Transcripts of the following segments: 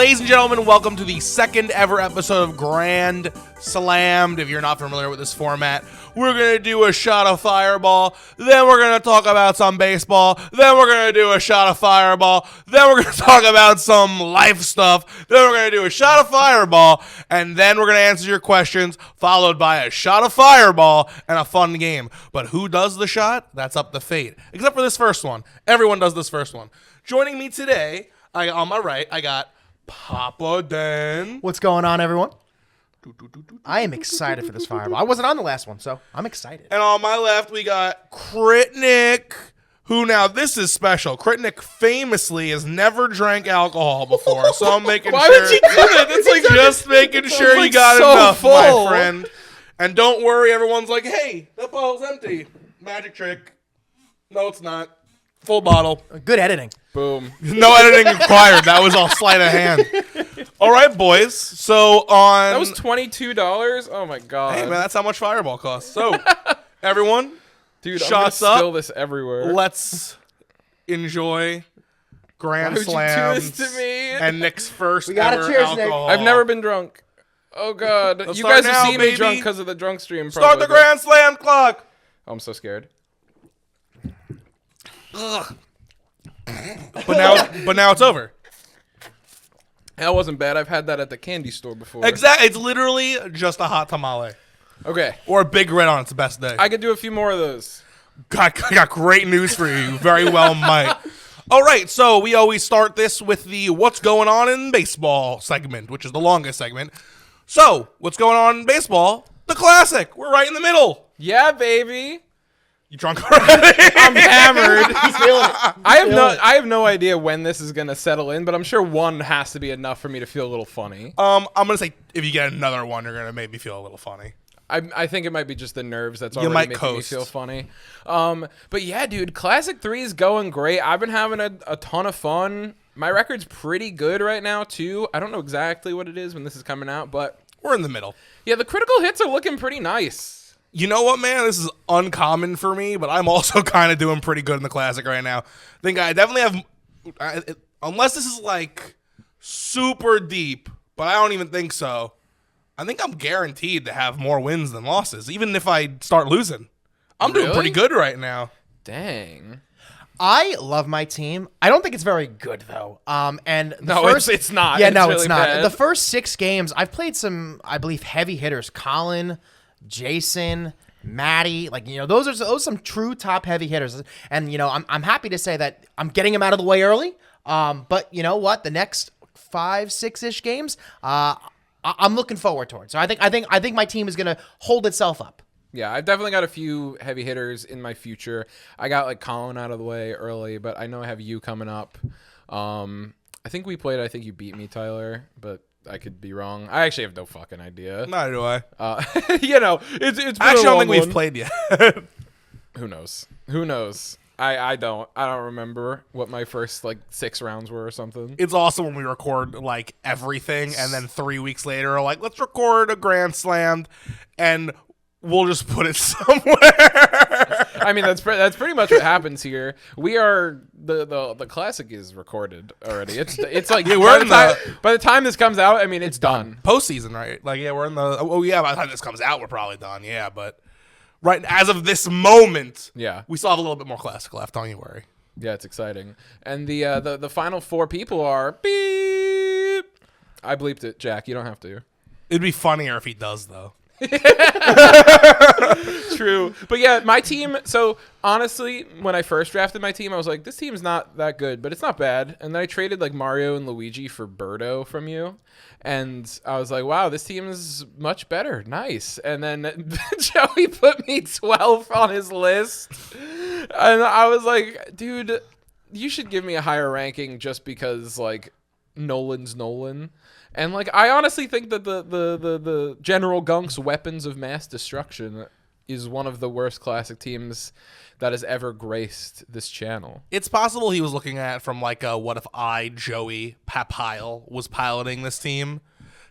Ladies and gentlemen, welcome to the second ever episode of Grand Slammed. If you're not familiar with this format, we're going to do a shot of Fireball, then we're going to talk about some baseball, then we're going to do a shot of Fireball, then we're going to talk about some life stuff, then we're going to do a shot of Fireball, and then we're going to answer your questions, followed by a shot of Fireball and a fun game. But who does the shot? That's up to fate. Except for this first one. Everyone does this first one. Joining me today, on my right, I got Papa Dan. What's going on, everyone? I am excited for this Fireball. I wasn't on the last one, so I'm excited. And on my left, we got Critnick, who now, this is special. Critnick famously has never drank alcohol before, so I'm making Why sure. would you do that? That's like just making sure you like got so enough, full. my friend. And don't worry, everyone's like, hey, that bottle's empty. Magic trick. No, it's not. Full bottle. Good editing. Boom. No editing required. That was all sleight of hand. All right, boys. So on... That was $22? Oh my god. Hey, man, that's how much Fireball costs. So, everyone, Dude, shots I'm gonna up. spill this everywhere. Let's enjoy Grand Why would you do Slams this to me? and Nick's first We gotta ever cheers, Nick. alcohol. I've never been drunk. Oh god. Let's You start guys now, have seen baby. me drunk because of the drunk stream. Start probably, the Grand Slam clock. Oh, I'm so scared. Ugh. But now it's over. That wasn't bad. I've had that at the candy store before. Exactly. It's literally just a hot tamale. Okay. Or a big red on its best day. I could do a few more of those. I got great news for you. You very well might. All right, so we always start this with the what's going on in baseball segment, which is the longest segment. So, what's going on in baseball? The classic. We're right in the middle. Yeah, baby. You drunk already? I'm hammered. He's feeling it. I have no idea when this is gonna settle in, but I'm sure one has to be enough for me to feel a little funny. I'm going to say if you get another one, you're going to maybe feel a little funny. I think it might be just the nerves that's You already might making coast. me feel funny. But yeah, dude, Classic 3 is going great. I've been having a ton of fun. My record's pretty good right now, too. I don't know exactly what it is when this is coming out, but We're in the middle. yeah, the critical hits are looking pretty nice. You know what, man? This is uncommon for me, but I'm also kind of doing pretty good in the classic right now. I think I definitely have, unless this is like super deep, but I don't even think so. I think I'm guaranteed to have more wins than losses, even if I start losing. I'm doing Really? pretty good right now. Dang. I love my team. I don't think it's very good though. And the No, first, it's not. Yeah, It's no, really it's not. bad. The first 6 games, I've played some, I believe, heavy hitters. Colin, Jason, Maddie, those are some true top heavy hitters. And I'm happy to say that I'm getting them out of the way early. But you know what? The next 5-6-ish games, I'm looking forward to it. So I think my team is gonna hold itself up. Yeah, I've definitely got a few heavy hitters in my future. I got like Colin out of the way early, but I know I have you coming up. I think you beat me, Tyler, but I could be wrong. I actually have no fucking idea. Neither do I. It's been Actually, I a don't long think we've one. played yet. Who knows? I don't remember what my first 6 rounds were or something. It's awesome when we record like everything, and then 3 weeks later, we're like, let's record a Grand Slam, and we'll just put it somewhere. I mean, that's pretty much what happens here. We are the classic is recorded already. It's like Yeah, we're by the time this comes out, I mean it's done. Postseason, right? Like, yeah, we're in the. Oh, yeah. By the time this comes out, we're probably done. Yeah, but right as of this moment, Yeah. we still have a little bit more classic left. Don't you worry. Yeah, it's exciting. And the final 4 people are beep. I bleeped it, Jack. You don't have to. It'd be funnier if he does, though. True. But yeah, my team, so honestly, when I first drafted my team, I was like, this team's not that good, but it's not bad. And then I traded like Mario and Luigi for Birdo from you. And I was like, wow, this team is much better. Nice. And then Joey put me 12th on his list. And I was like, dude, you should give me a higher ranking just because like Nolan's Nolan. And I honestly think that the General Gunk's Weapons of Mass Destruction is one of the worst classic teams that has ever graced this channel. It's possible he was looking at from what if I, Joey Papile, was piloting this team?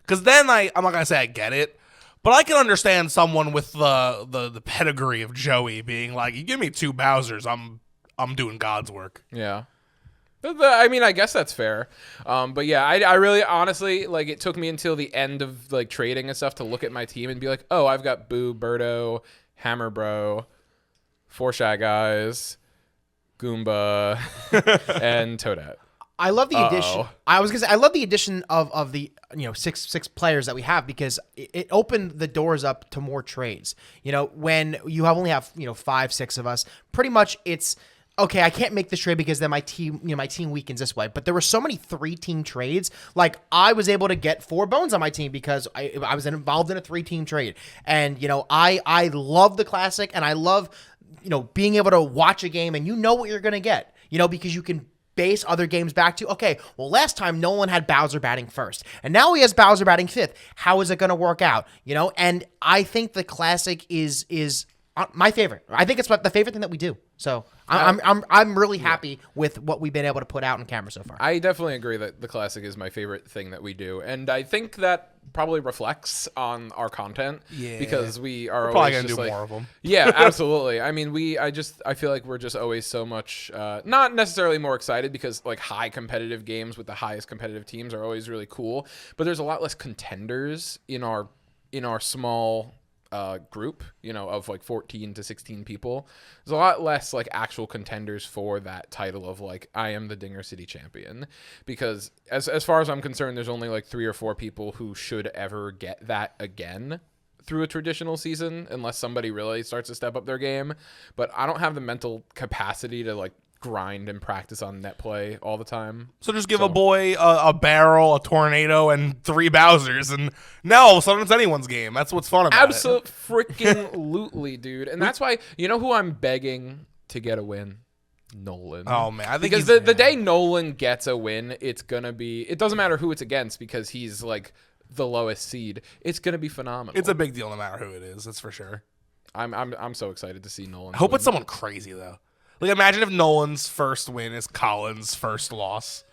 Because then I'm not gonna say I get it, but I can understand someone with the pedigree of Joey being like, you give me 2 Bowsers, I'm doing God's work. Yeah. I mean, I guess that's fair. But yeah, I really honestly like it took me until the end of like trading and stuff to look at my team and be like, oh, I've got Boo, Birdo, Hammer Bro, Four Shy Guys, Goomba, and Toadette. I love the addition. I was gonna say I love the addition of the six players that we have because it opened the doors up to more trades. When you only have 5, 6 of us, pretty much it's okay. I can't make this trade because then my team weakens this way. But there were so many 3-team trades. Like I was able to get 4 bones on my team because I was involved in a 3-team trade, and I love the classic and I love being able to watch a game and what you're gonna get. Because you can base other games back to, okay, well, last time Nolan had Bowser batting first, and now he has Bowser batting 5th. How is it going to work out? And I think the classic is my favorite. I think it's the favorite thing that we do. So I'm really happy with what we've been able to put out on camera so far. I definitely agree that the classic is my favorite thing that we do, and I think that probably reflects on our content. Yeah, because we're probably always gonna just do like, more of them. Yeah, absolutely. I mean, I feel like we're just always so much not necessarily more excited because like high competitive games with the highest competitive teams are always really cool, but there's a lot less contenders in our small group, of like 14 to 16 people. There's a lot less like actual contenders for that title of like I am the Dinger City champion, because as far as I'm concerned, there's only like 3 or 4 people who should ever get that again through a traditional season, unless somebody really starts to step up their game. But I don't have the mental capacity to like grind and practice on net play all the time. So just give a boy a barrel, a tornado, and 3 Bowsers, and now all of a sudden it's anyone's game. That's what's fun about it. Freaking-lutely, dude. And that's why, who I'm begging to get a win? Nolan. Oh, man. I think because the day Nolan gets a win, it's going to be... It doesn't matter who it's against because he's, like, the lowest seed. It's going to be phenomenal. It's a big deal no matter who it is. That's for sure. I'm so excited to see Nolan. I hope it's someone crazy, though. Like, imagine if Nolan's first win is Colin's first loss.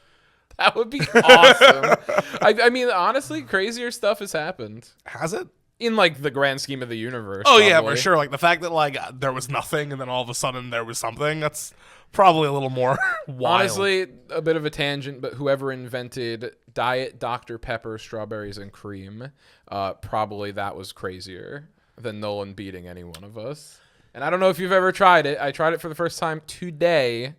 That would be awesome. I mean, honestly, crazier stuff has happened. Has it? In, like, the grand scheme of the universe. Oh, probably. yeah, for sure. Like, the fact that, like, there was nothing and then all of a sudden there was something, that's probably a little more wild. Honestly, a bit of a tangent, but whoever invented Diet Dr. Pepper, strawberries, and cream, probably that was crazier than Nolan beating any one of us. And I don't know if you've ever tried it. I tried it for the first time today.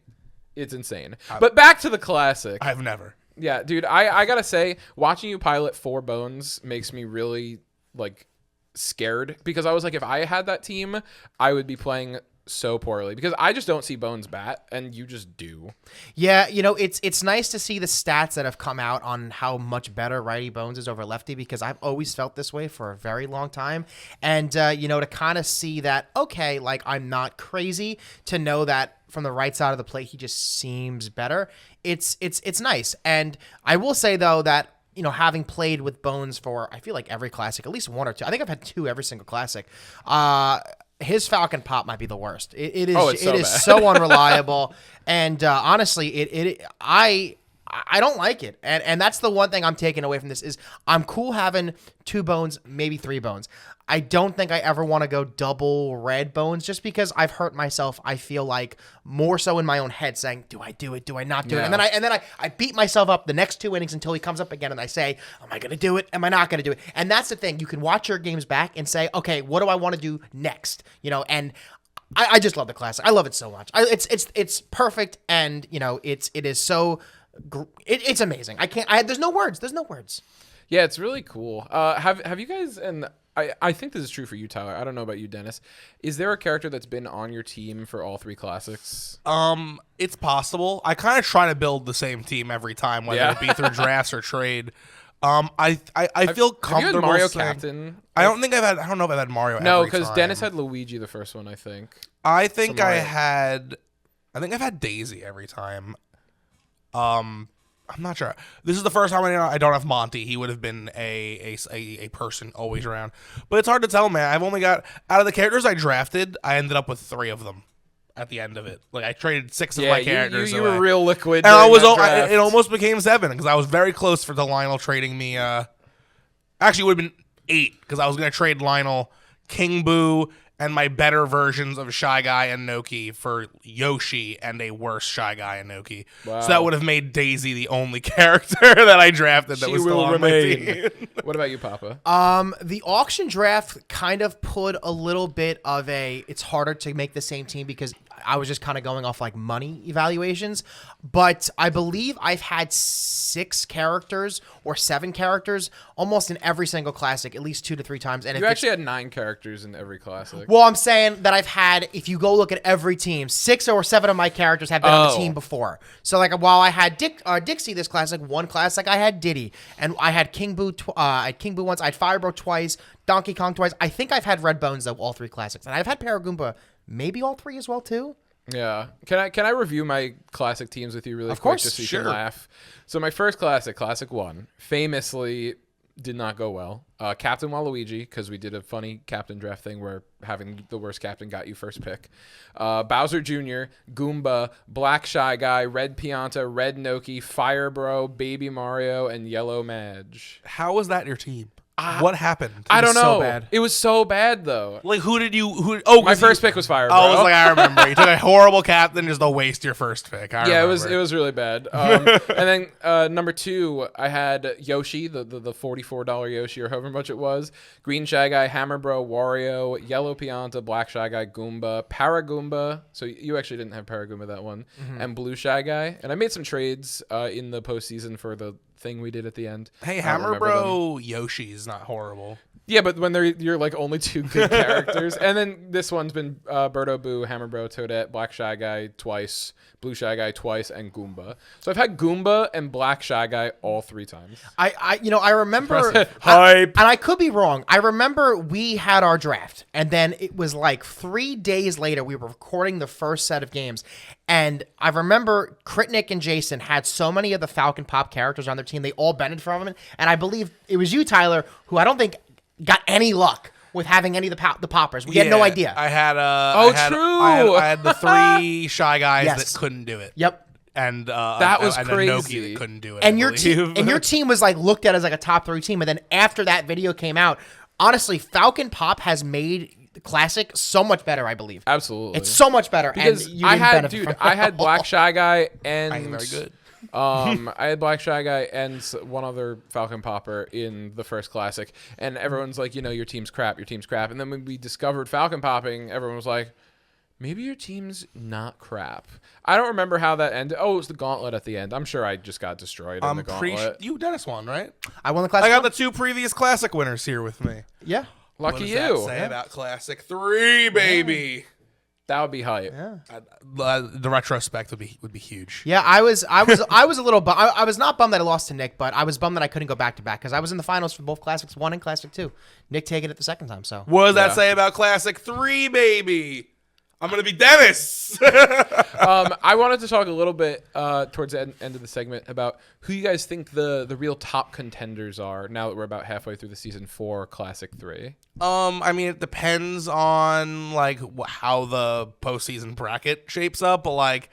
It's insane. But back to the classic. I've never. Yeah, dude, I gotta say, watching you pilot 4 bones makes me really, like, scared. Because I was like, if I had that team, I would be playing so poorly. Because I just don't see Bones bat, and you just do. Yeah, it's nice to see the stats that have come out on how much better righty Bones is over lefty, because I've always felt this way for a very long time. And, to kind of see that, okay, like, I'm not crazy, to know that from the right side of the plate, he just seems better. It's nice. And I will say, though, that having played with Bones for, I feel like every classic, at least 1 or 2. I think I've had 2 every single classic. His Falcon Pop might be the worst. It is so unreliable, and honestly, I don't like it. And that's the one thing I'm taking away from this is I'm cool having 2 bones, maybe 3 bones. I don't think I ever want to go double red bones just because I've hurt myself. I feel like more so in my own head saying, do I do it? Do I not do it? And then I beat myself up the next 2 innings until he comes up again and I say, am I going to do it? Am I not going to do it? And that's the thing. You can watch your games back and say, okay, what do I want to do next? And I just love the classic. I love it so much. It's perfect. And it is so, it's amazing. There's no words. There's no words. Yeah, it's really cool. Have you guys, and I think this is true for you, Tyler. I don't know about you, Dennis. Is there a character that's been on your team for all 3 classics? It's possible. I kind of try to build the same team every time, whether it be through drafts or trade. I feel comfortable. Have you had Mario saying, captain? I don't know if I've had Mario. No, because Dennis had Luigi the first one, I think. I think I've had Daisy every time. I'm not sure. This is the first time I don't have Monty. He would have been a person always around. But it's hard to tell, man. I've only got, out of the characters I drafted, I ended up with 3 of them at the end of it. Like, I traded 6 of my characters. You were real liquid. And it almost became 7 because I was very close for the Lionel trading me. Actually, it would have been 8 because I was going to trade Lionel, King Boo, and my better versions of Shy Guy and Noki for Yoshi and a worse Shy Guy and Noki. Wow. So that would have made Daisy the only character that I drafted that She was still will on my remain. team. What about you, Papa? The auction draft kind of put a little bit of it's harder to make the same team because I was just kind of going off like money evaluations. But I believe I've had 6 characters or 7 characters almost in every single classic, at least 2 to 3 times. And You actually had 9 characters in every classic. well, I'm saying that I've had, if you go look at every team, 6 or 7 of my characters have been on the team before. So, like, while I had Dixie this classic, one classic I had Diddy, and I had King Boo. I had King Boo once. I had Firebro twice, Donkey Kong twice. I think I've had Red Bones though, all 3 classics, and I've had Paragoomba, maybe all 3 as well too. Yeah. Can I review my classic teams with you really quick? course, Just so you sure. can laugh. So my first classic 1, famously did not go well. Captain Waluigi, because we did a funny captain draft thing where having the worst captain got you first pick. Bowser Jr., Goomba, Black Shy Guy, Red Pianta, Red Noki, Fire Bro, Baby Mario, and Yellow Madge. How was that your team? What happened? I don't was so know. bad. It was so bad though. Like, who did you? Who? Oh, My first pick was Fire Bro. Oh, I was like, I remember. You took a horrible captain just to waste your first pick. I Yeah, remember. it was really bad. And then number 2, I had Yoshi, the $44 Yoshi or however much it was. Green Shy Guy, Hammer Bro, Wario, Yellow Pianta, Black Shy Guy, Goomba, Paragoomba. So you actually didn't have Paragoomba that one, and Blue Shy Guy. And I made some trades in the postseason for the thing we did at the end. Hey, I don't Hammer remember them. Bro Yoshi's not horrible. Yeah, but when you're like only 2 good characters, and then this one's been Birdo Boo, Hammer Bro, Toadette, Black Shy Guy twice, Blue Shy Guy twice, and Goomba. So I've had Goomba and Black Shy Guy all 3 times. I remember, Hype. and I could be wrong. I remember we had our draft, and then it was like 3 days later we were recording the first set of games, and I remember Critnick and Jason had so many of the Falcon Pop characters on their team, they all benefited from it, and I believe it was you, Tyler, who I don't think got any luck with having any of the poppers. We had no idea. I had true. I had the 3 Shy Guys Yes. that couldn't do it. Yep. And That was and crazy. a Noki that couldn't do it. And I your believe. team was like looked at as like a top 3 team, and then after that video came out, honestly, Falcon Pop has made the classic so much better. I believe Absolutely. it's so much better. because and you I didn't had benefit from I it. had Black Shy Guy and I am very good. I had Black Shy Guy and one other Falcon Popper in the first classic, and everyone's like, your team's crap, and then when we discovered Falcon Popping, everyone was like, maybe your team's not crap. I don't remember how that ended. Oh, it was the gauntlet at the end. I'm sure I just got destroyed in the gauntlet. You Dennis won, right? I won the classic. I got the 2 previous classic winners here with me. yeah. What Lucky does you. that say about Classic 3, baby? That would be hype. The retrospect would be huge. Yeah, I was a little I was not bummed that I lost to Nick, but I was bummed that I couldn't go back to back because I was in the finals for both Classics 1 and Classic 2. Nick taking it the second time, so. What does Yeah. that say about Classic 3, baby? I'm gonna be Dennis. I wanted to talk a little bit towards the end of the segment about who you guys think the real top contenders are now that we're about halfway through the season 4 Classic 3. I mean, it depends on like how the postseason bracket shapes up, but like,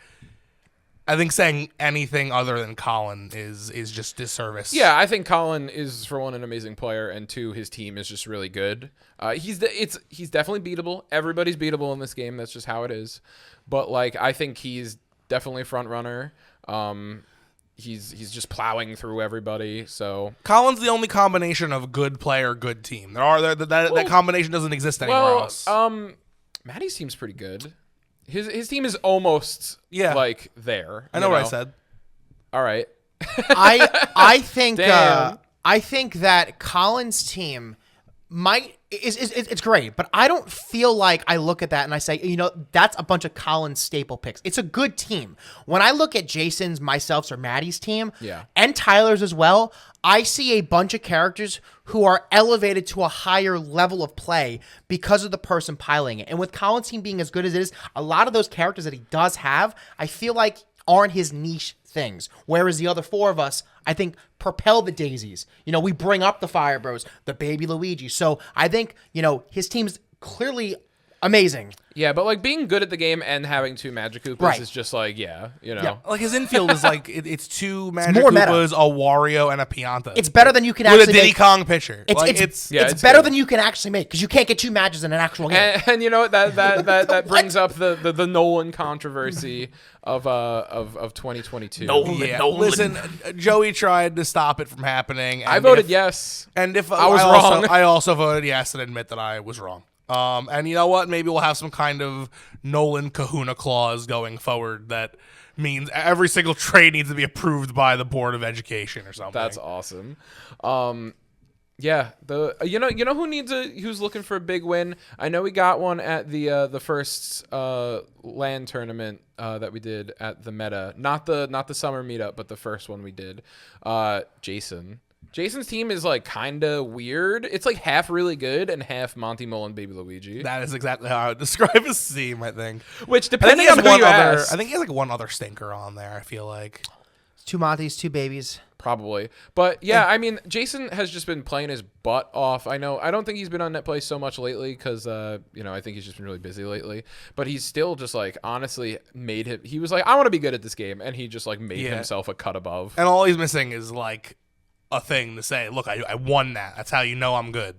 I think saying anything other than Colin is just disservice. Yeah, I think Colin is, for one, an amazing player, and 2, his team is just really good. He's definitely beatable. Everybody's beatable in this game. That's just how it is. But like, I think he's definitely a front runner. He's just plowing through everybody. So Colin's the only combination of good player, good team. That combination doesn't exist anywhere else. Maddie's team's pretty good. His team is almost like there. I know what I said. All right. I think Damn. I think that Colin's team it's great, but I don't feel like I look at that and I say, that's a bunch of Colin's staple picks. It's a good team. When I look at Jason's, myself's, or Maddie's team, and Tyler's as well, I see a bunch of characters who are elevated to a higher level of play because of the person piloting it. And with Colin's team being as good as it is, a lot of those characters that he does have, I feel like aren't his niche things. Whereas the other 4 of us, I think, propel the daisies. We bring up the Fire Bros, the baby Luigi. So I think, his team's clearly amazing. Yeah, but like being good at the game and having 2 Magic Koopas Right. is just like, yeah. Like his infield is like it's 2 Magic more meta. Koopas, a Wario, and a Pianta. It's better than you can with a actually Diddy make. Kong pitcher. It's it's better good. than you can actually make because you can't get 2 matches in an actual game. And you know what? That brings up the Nolan controversy of 2022. Listen, Joey tried to stop it from happening. I and voted if- yes. And if I was also, wrong. I also voted yes and admit that I was wrong. And you know what? Maybe we'll have some kind of Nolan Kahuna clause going forward that means every single trade needs to be approved by the Board of Education or something. That's awesome. Yeah, you know who's looking for a big win? I know we got one at the first LAN tournament that we did at the Meta. Not the summer meetup, but the first one we did. Jason. Jason's team is like kind of weird. It's like half really good and half Monty Mole and Baby Luigi. That is exactly how I would describe his team, I think. Which I think depending he has on who one you other. ask, I think he has like one other stinker on there. I feel like 2 Monties, 2 babies. probably. But yeah, I mean, Jason has just been playing his butt off. I don't think he's been on net play so much lately because I think he's just been really busy lately. But he's still just like honestly made him. He was like, I want to be good at this game, and he just like made himself a cut above. and all he's missing is like a thing to say. Look, I won that. That's how you know I'm good.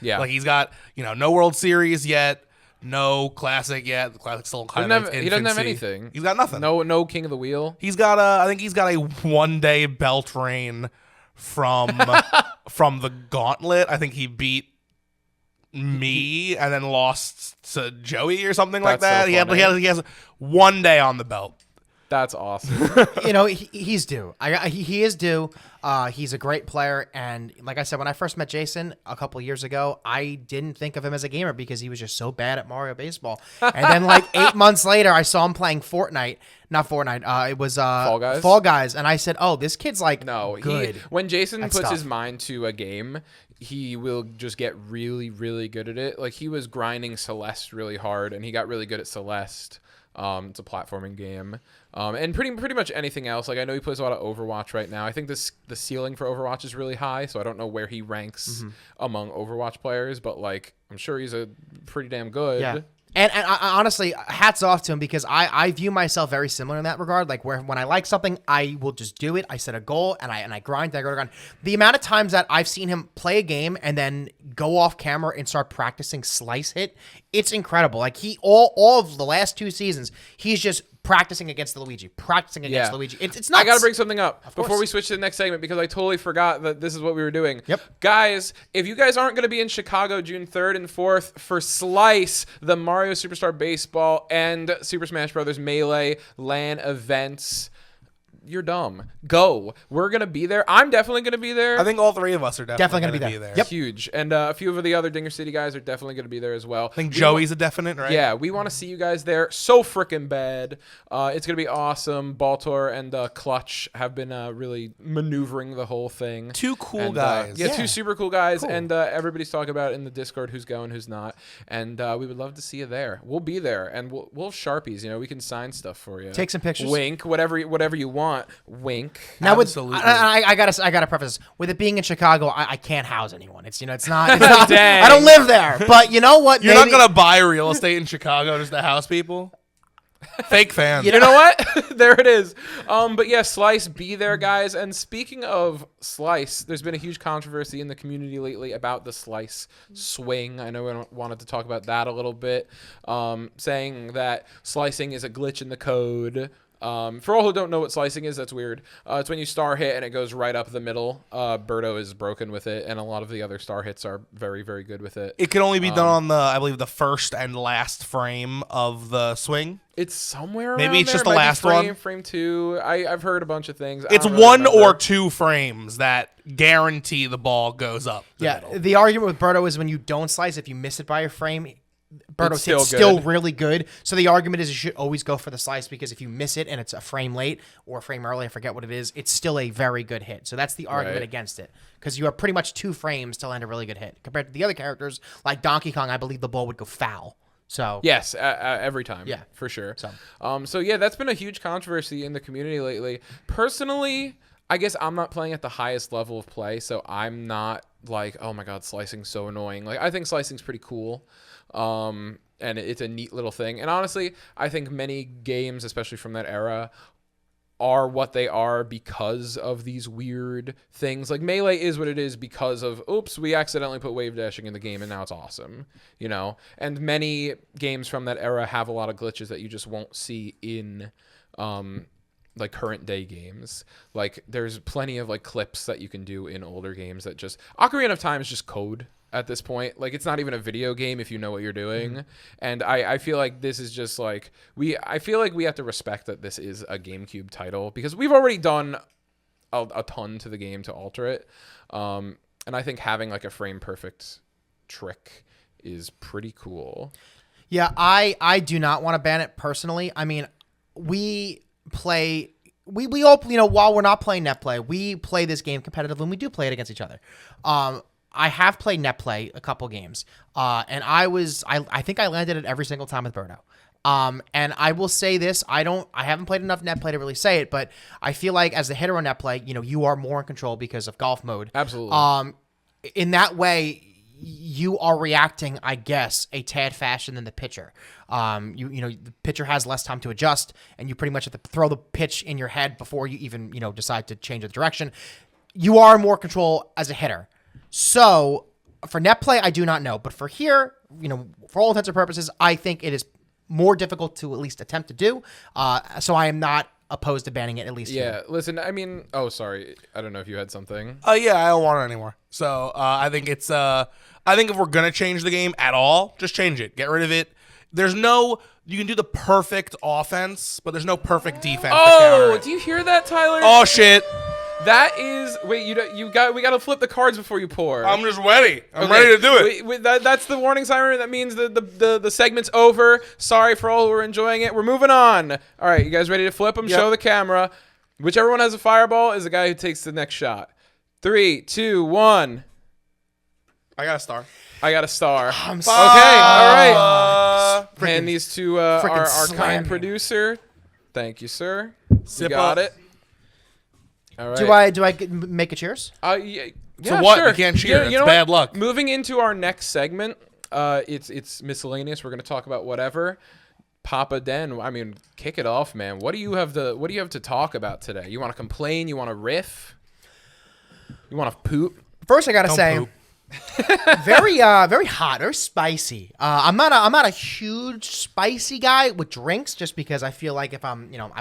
Yeah, Like he's got no World Series yet, no Classic yet. The Classic's still kind of he doesn't have infancy. anything. He's got nothing. No King of the Wheel. He's got I think he's got a 1-day belt reign from from the Gauntlet. I think he beat me and then lost to Joey or something like That's that. so funny. He has 1 day on the belt. That's awesome. He's due. He is due. He's a great player, and like I said, when I first met Jason a couple years ago, I didn't think of him as a gamer because he was just so bad at Mario Baseball. And then like 8 months later, I saw him playing Fortnite. Not Fortnite. It was Fall Guys? Fall Guys, and I said, "Oh, this kid's like good." When Jason at puts stuff. his mind to a game, he will just get really, really good at it. Like he was grinding Celeste really hard, and he got really good at Celeste. It's a platforming game, and pretty much anything else. Like I know he plays a lot of Overwatch right now. I think the ceiling for Overwatch is really high, so I don't know where he ranks among Overwatch players, but like I'm sure he's a pretty damn good. Yeah. And I honestly, hats off to him because I view myself very similar in that regard. Like when I like something, I will just do it. I set a goal and I grind. I go to grind. The amount of times that I've seen him play a game and then go off camera and start practicing slice hit, it's incredible. Like all of the last 2 seasons, he's just practicing against Luigi. It's nuts. I gotta bring something up before course. we switch to the next segment because I totally forgot that this is what we were doing. Yep. Guys, if you guys aren't gonna be in Chicago June 3rd and 4th for Slice, the Mario Superstar Baseball and Super Smash Bros. Melee LAN events, you're dumb. Go. We're gonna be there. I'm definitely gonna be there. I think all 3 of us are definitely gonna going be to be there. there. Yep. Huge. And a few of the other Dinger City guys are definitely gonna be there as well. I think Joey's a definite, right? Yeah, we want to see you guys there so freaking bad. It's going to be awesome. Baltor and Clutch have been really maneuvering the whole thing. 2 cool And, guys. Yeah, 2 super cool guys. Cool. And everybody's talking about in the Discord who's going, who's not. And we would love to see you there. We'll be there. And we'll have Sharpies. We can sign stuff for you. Take some pictures. Wink. Whatever you want. Wink. Now, Absolutely. I gotta preface this. With it being in Chicago, I can't house anyone. It's it's not. Dang. I don't live there. But you know what? You're not going to buy real estate in Chicago just to house people? Fake fans. You know what? There it is. But yeah, Slice, be there, guys. And speaking of Slice, there's been a huge controversy in the community lately about the Slice swing. I know we wanted to talk about that a little bit, saying that slicing is a glitch in the code. For all who don't know what slicing is, that's weird. It's when you star hit and it goes right up the middle. Birdo is broken with it, and a lot of the other star hits are very, very good with it. It can only be done on I believe, the first and last frame of the swing. It's somewhere Maybe around it's there. just It the might be last frame, one. Frame 2. I've heard a bunch of things. I It's don't really 1 remember. or 2 frames that guarantee the ball goes up the middle. The argument with Birdo is when you don't slice, if you miss it by a frame, Birdo's It's hit's still still good. really good. So the argument is you should always go for the slice because if you miss it and it's a frame late or a frame early, I forget what it is, it's still a very good hit. So that's the argument Right. against it because you have pretty much 2 frames to land a really good hit compared to the other characters like Donkey Kong. I believe the ball would go foul. So Yes, every time. Yeah. For sure. So yeah, that's been a huge controversy in the community lately. Personally, I guess I'm not playing at the highest level of play, so I'm not like, oh my god, slicing's so annoying. Like I think slicing's pretty cool. and it's a neat little thing. And honestly, I think many games, especially from that era, are what they are because of these weird things. Like Melee is what it is because of, oops, we accidentally put wave dashing in the game and now it's awesome, you know? And many games from that era have a lot of glitches that you just won't see in like current day games. Like there's plenty of like clips that you can do in older games that just, Ocarina of Time is just code at this point. Like it's not even a video game if you know what you're doing. And I feel like this is just like, I feel like we have to respect that this is a GameCube title because we've already done a ton to the game to alter it. And I think having like a frame perfect trick is pretty cool. Yeah, I do not want to ban it personally. I mean, we all, you know, while we're not playing net play, we play this game competitively and we do play it against each other. I have played net play a couple games, and I think I landed it every single time with Birdo. And I will say this, I haven't played enough net play to really say it, but I feel like as the hitter on net play, you know, you are more in control because of golf mode. Absolutely. In that way, you are reacting, I guess, a tad faster than the pitcher. You know, the pitcher has less time to adjust, and you pretty much have to throw the pitch in your head before you even, you know, decide to change the direction. You are in more control as a hitter. So for net play, I do not know, but for here, you know, for all intents and purposes, I think it is more difficult to at least attempt to do. So I am not opposed to banning it at least. Yeah. Here. Listen, I mean, oh, sorry. I don't know if you had something. Yeah, I don't want it anymore. So I think it's I think if we're gonna change the game at all, just change it. Get rid of it. There's no. You can do the perfect offense, but there's no perfect defense. to counter Oh, it. do you hear that, Tyler? Oh shit! That is wait. We got to flip the cards before you pour. I'm just ready. I'm Okay. ready to do it. That's the warning siren. That means the segment's over. Sorry for all who are enjoying it. We're moving on. All right, you guys ready to flip them? Yep. Show the camera. Whichever one has a fireball is the guy who takes the next shot. 3, 2, 1. I got a star. I got a star. I'm Okay, all right. Uh, Hand these to our slam kind him. producer. Thank you, sir. Sip You got up. it. All right. Do I make a cheers? Yeah, So what? Sure. You can't cheer. You It's know bad what? luck. Moving into our next segment, it's miscellaneous. We're going to talk about whatever. Papa Den, I mean, kick it off, man. What do you have to talk about today? You want to complain? You want to riff? You want to poop? First, I gotta Don't say, poop. very hot, very spicy. I'm not a huge spicy guy with drinks, just because I feel like if I'm, you know,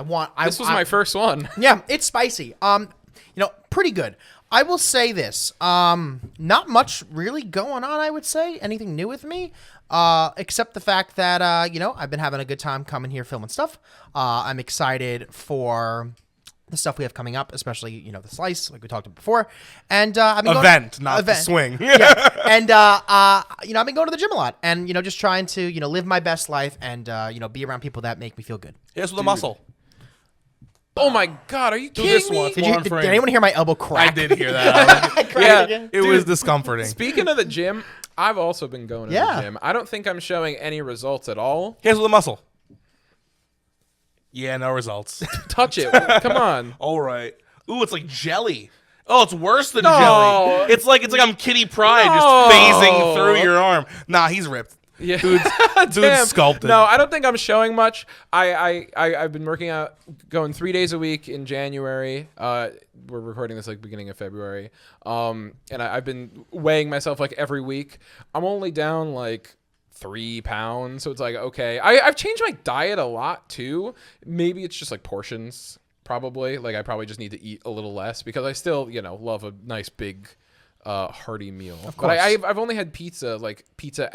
This was my first one. Yeah, it's spicy. You know, pretty good. I will say this. Not much really going on, I would say. Anything new with me? Except the fact that, you know, I've been having a good time coming here filming stuff. I'm excited for the stuff we have coming up, especially, you know, the slice, like we talked about before. And I've been Not the swing. yeah. And, you know, I've been going to the gym a lot and, you know, just trying to, you know, live my best life and, you know, be around people that make me feel good. Here's with a muscle. Oh my God, are you Do kidding this me? one. Did anyone hear my elbow crack? I did hear that. Yeah. It was discomforting. Speaking of the gym, I've also been going to the gym. I don't think I'm showing any results at all. Here's with a muscle. Yeah, no results. Touch it. Come on. All right. Ooh, it's like jelly. Oh, it's worse than No. jelly. It's like I'm Kitty Pryde No. just phasing through your arm. Nah, he's ripped. Yeah. Dude's sculpted. No, I don't think I'm showing much. I've been working out, going 3 days a week in January. We're recording this like beginning of February. And I've been weighing myself like every week. I'm only down like 3 pounds. So it's like, okay. I've changed my diet a lot too. Maybe it's just like portions, probably. Like I probably just need to eat a little less because I still, you know, love a nice big hearty meal. Of course. But I've only had pizza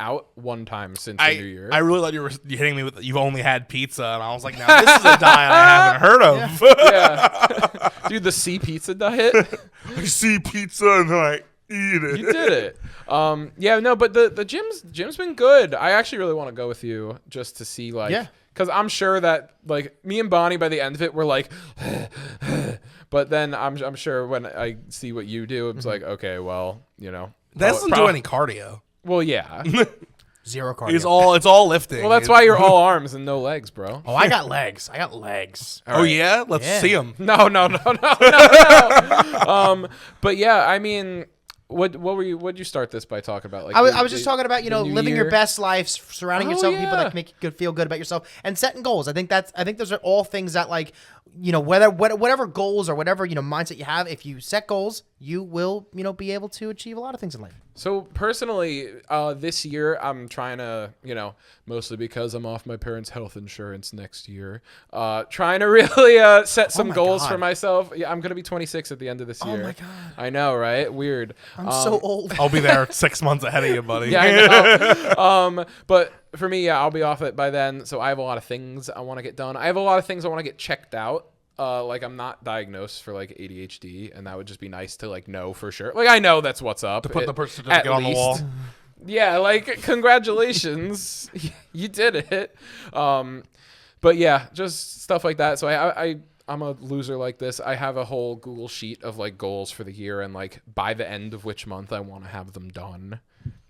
out one time since the New Year. I really thought you were hitting me with you've only had pizza, and I was like, now this is a diet I haven't heard of. Yeah. Dude, the sea pizza diet. I see pizza and I eat it. You did it. Yeah, no, but the gym's been good. I actually really want to go with you just to see like Yeah. Because I'm sure that like me and Bonnie by the end of it were like but then I'm sure when I see what you do, it's like, okay, well, you know. That doesn't do any cardio. Well, yeah. Zero cardio. It's all lifting. Well, that's why you're all arms and no legs, bro. Oh, I got legs. Oh yeah, let's Yeah. see them. No. But yeah, I mean, What'd you start this by talking about? Like I was just talking about, the new living your year? best life, surrounding Oh, yourself with people yeah. that can make you feel good about yourself, and setting goals. I think those are all things that, like, whatever goals or whatever, mindset you have, if you set goals, you will, be able to achieve a lot of things in life. So personally, this year I'm trying to, mostly because I'm off my parents' health insurance next year, trying to really set some my goals God. for myself. Yeah, I'm gonna be 26 at the end of this year. Oh my God. I know, right? Weird. I'm so old. I'll be there 6 months ahead of you, buddy. Yeah, I know. But for me, yeah, I'll be off it by then. So I have a lot of things I want to get done. I have a lot of things I want to get checked out. Like I'm not diagnosed for like ADHD, and that would just be nice to like know for sure. Like I know that's what's up. Put the birth certificate on the wall. Yeah, like congratulations, you did it. But yeah, just stuff like that. So I'm a loser like this. I have a whole Google sheet of like goals for the year, and like by the end of which month I want to have them done.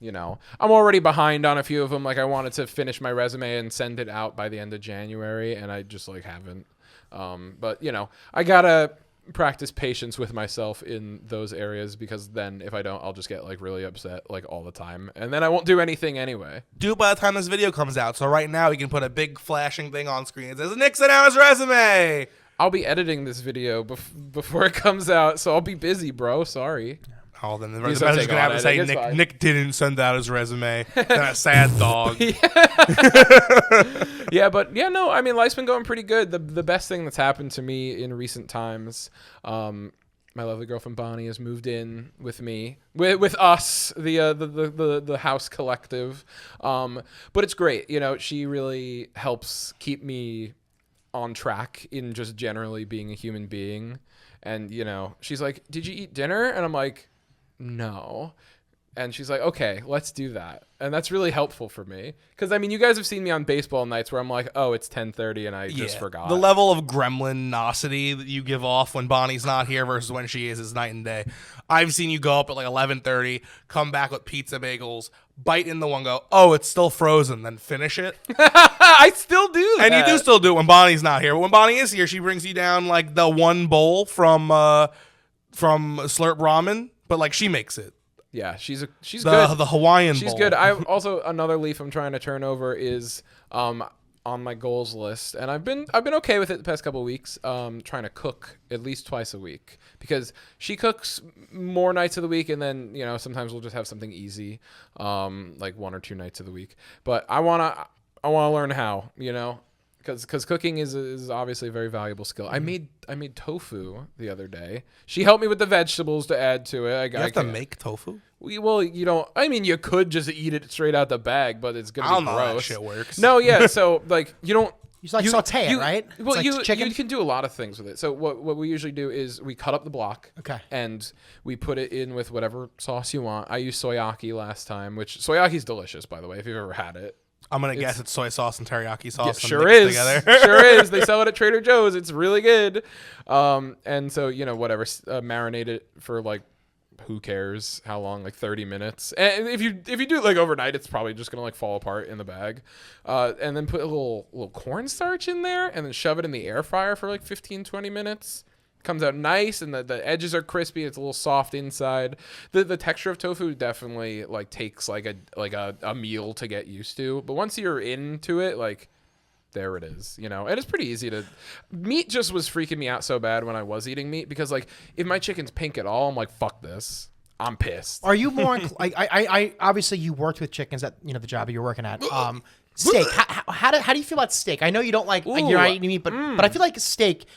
I'm already behind on a few of them. Like I wanted to finish my resume and send it out by the end of January, and I just like haven't. But I gotta practice patience with myself in those areas, because then if I don't, I'll just get like really upset like all the time, and then I won't do anything anyway. Do it by the time this video comes out. So right now, you can put a big flashing thing on screen. It says, Nick sent out his resume. I'll be editing this video before it comes out, so I'll be busy, bro. Sorry. Oh, then the He's manager's gonna going to have take to on say, it. It's fine. Nick didn't send out his resume. That sad dog. Yeah, but yeah, no, I mean, life's been going pretty good. The best thing that's happened to me in recent times, my lovely girlfriend Bonnie has moved in with me, with us, the house collective. But it's great. She really helps keep me on track in just generally being a human being. And, she's like, did you eat dinner? And I'm like, no. And she's like, okay, let's do that. And that's really helpful for me. Because, I mean, you guys have seen me on baseball nights where I'm like, oh, it's 10:30 and I just forgot. The level of gremlin-nosity that you give off when Bonnie's not here versus when she is night and day. I've seen you go up at like 11:30, come back with pizza bagels, bite into one, go, oh, it's still frozen, then finish it. I still do that. And you do still do it when Bonnie's not here. But when Bonnie is here, she brings you down like the one bowl from Slurp Ramen, but like she makes it. Yeah, she's good. The Hawaiian She's bowl. good. I also, another leaf I'm trying to turn over is on my goals list, and I've been okay with it the past couple of weeks. Trying to cook at least twice a week, because she cooks more nights of the week, and then sometimes we'll just have something easy, like 1 or 2 nights of the week. But I wanna learn how, because cooking is obviously a very valuable skill. I made tofu the other day. She helped me with the vegetables to add to it. You have to make tofu? Well, you don't. I mean, you could just eat it straight out the bag, but it's gonna I don't be know how that gross. shit works. No, yeah. So like, you don't. You just saute it, right? It's Well, like chicken? you can do a lot of things with it. So what we usually do is we cut up the block. Okay. And we put it in with whatever sauce you want. I used soyaki last time, which soyaki's delicious, by the way, if you've ever had it. I'm going to guess it's soy sauce and teriyaki sauce. Yeah, and sure mixed is. Together. Sure is. They sell it at Trader Joe's. It's really good. And so, whatever, marinate it for like, who cares how long, like 30 minutes. And if you do it like overnight, it's probably just going to like fall apart in the bag. And then put a little cornstarch in there, and then shove it in the air fryer for like 15, 20 minutes. Comes out nice, and the edges are crispy. It's a little soft inside. The texture of tofu definitely like takes like a meal to get used to. But once you're into it, like, there it is, and it's pretty easy to. Meat just was freaking me out so bad when I was eating meat, because like if my chicken's pink at all, I'm like, fuck this. I'm pissed. Are you more like I obviously you worked with chickens at the job you're working at. Steak. How do you feel about steak? I know you don't like you're not eating meat, but I feel like steak.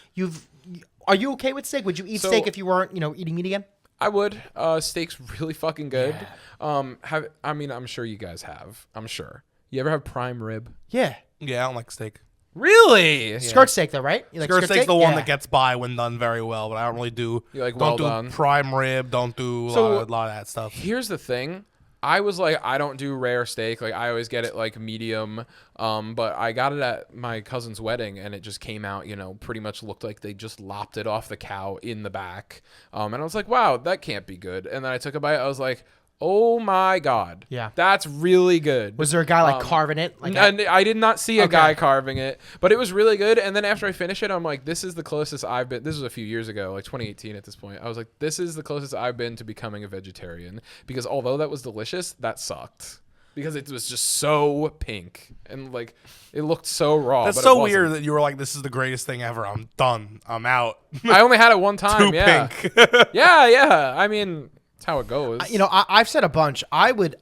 Are you okay with steak? Would you eat steak if you weren't eating meat again? I would. Steak's really fucking good. I'm sure you guys have. I'm sure. You ever have prime rib? Yeah. Yeah, I don't like steak. Really? Skirt steak though, right? You like Skirt steak's steak? the one Yeah. that gets by when done very well, but I don't really do. You like don't well do done? prime rib. Don't do a lot of that stuff. Here's the thing. I was like, I don't do rare steak. Like, I always get it like medium. But I got it at my cousin's wedding, and it just came out, pretty much looked like they just lopped it off the cow in the back. And I was like, wow, that can't be good. And then I took a bite. I was like, Oh my God. Yeah. That's really good. Was there a guy like carving it? Like and I did not see a Okay. guy carving it, but it was really good. And then after I finished it, I'm like, this is the closest I've been. This was a few years ago, like 2018 at this point. I was like, this is the closest I've been to becoming a vegetarian, because although that was delicious, that sucked. Because it was just so pink and like it looked so raw. That's but so it weird wasn't. that you were like, this is the greatest thing ever. I'm done. I'm out. I only had it one time. Too Yeah. pink. Yeah. I mean, it's how it goes. You know, I've said a bunch. I would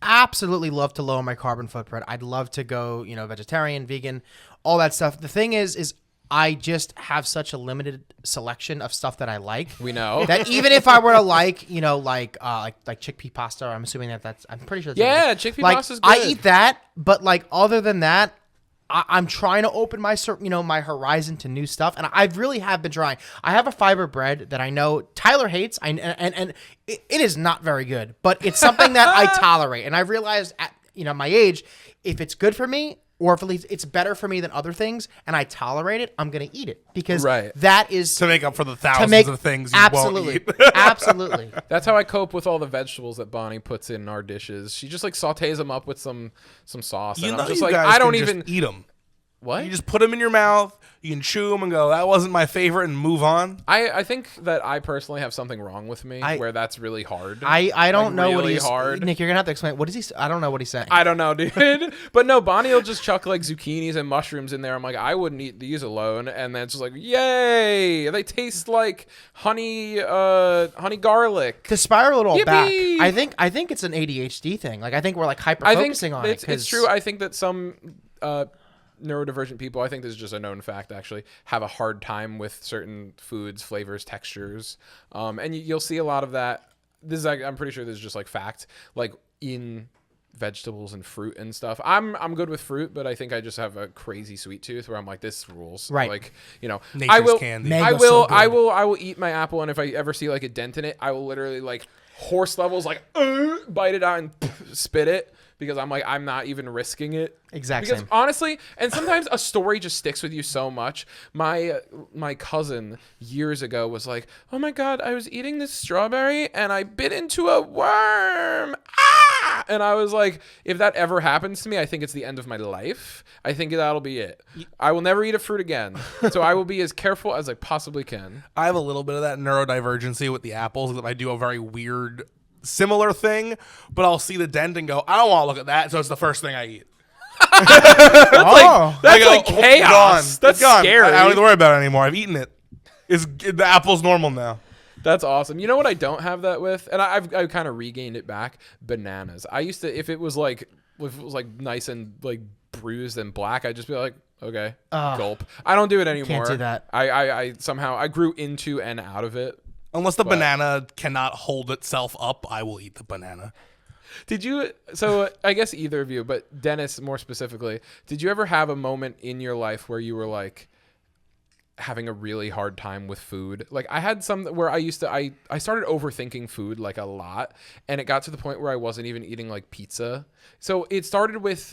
absolutely love to lower my carbon footprint. I'd love to go, you know, vegetarian, vegan, all that stuff. The thing is I just have such a limited selection of stuff that I like. We know. That even if I were to like, you know, like chickpea pasta, I'm assuming I'm pretty sure. That's chickpea like, pasta's I good. eat that, but like other than that, I'm trying to open my my horizon to new stuff, and I really have been trying. I have a fiber bread that I know Tyler hates, and it is not very good, but it's something that I tolerate, and I realized at my age, if it's good for me, or if at least it's better for me than other things, and I tolerate it, I'm gonna eat it because that is To make up for the thousands of things you absolutely, won't eat. absolutely. That's how I cope with all the vegetables that Bonnie puts in our dishes. She just like sautés them up with some sauce. You and know, I'm just you like, guys I don't can even just eat them. What? You just put them in your mouth. You can chew them and go, that wasn't my favorite, and move on. I think that I personally have something wrong with me where that's really hard. I don't know what really he's hard. Nick, you're gonna have to explain. What is he? I don't know what he's saying. I don't know, dude. But no, Bonnie will just chuck like zucchinis and mushrooms in there. I'm like, I wouldn't eat these alone. And then it's just like, yay! They taste like honey garlic. To spiral it all back, Yippee! I think it's an ADHD thing. Like I think we're like hyper focusing on it. It's true. I think that some neurodivergent people, I think this is just a known fact actually, have a hard time with certain foods, flavors, textures. And you'll see a lot of that. This is I'm pretty sure this is just like fact, like in vegetables and fruit and stuff. I'm good with fruit, but I think I just have a crazy sweet tooth where I'm like, this rules. Right. Like, Nature's I will candy. Mango's so good. I will eat my apple, and if I ever see like a dent in it, I will literally like horse levels like bite it out and spit it. Because I'm like, I'm not even risking it. Exact Because same. honestly, and sometimes a story just sticks with you so much. My cousin years ago was like, oh my God, I was eating this strawberry and I bit into a worm. Ah! And I was like, if that ever happens to me, I think it's the end of my life. I think that'll be it. I will never eat a fruit again. So I will be as careful as I possibly can. I have a little bit of that neurodivergency with the apples. I do a very weird similar thing, but I'll see the dent and go, I don't want to look at that, so it's the first thing I eat. Oh. That's I like go, chaos. Gone. That's It's gone. scary. I don't need to worry about it anymore. I've eaten it. The apple's normal now. That's awesome. You know what I don't have that with, and I've kind of regained it back. Bananas. I used to, if it was like nice and like bruised and black, I'd just be like, okay, gulp. I don't do it anymore. do that. I somehow I grew into and out of it. Unless the banana cannot hold itself up, I will eat the banana. Did you? So I guess either of you, but Dennis more specifically, did you ever have a moment in your life where you were like having a really hard time with food? Like I had some where I started overthinking food like a lot, and it got to the point where I wasn't even eating like pizza. So it started with